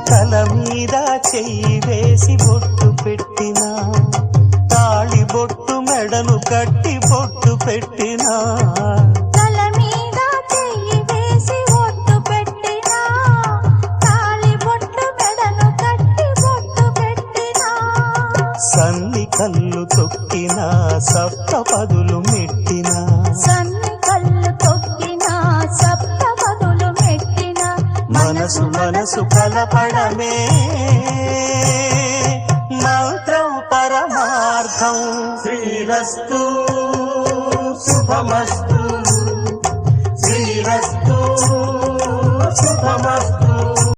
తల మీద చెయ్యి వేసి బొట్టు పెట్టినా, తాళి బొట్టు మెడను కట్టి బొట్టు పెట్టినా, తల మీద చెయ్యి వేసి బొట్టు పెట్టినా, తాళి బొట్టు మెడను కట్టి బొట్టు పెట్టినా, సన్ని కళ్ళు తొక్కినా సప్త పదులు మెట్టినా, సన్ని కళ్ళు తొక్కినా సప్త పదులు మెట్టినా, మనసు మనసు కలపడమే మంత్రం పరమార్థం. శ్రీరస్తు శుభమస్తు, శ్రీరస్తు శుభమస్తు.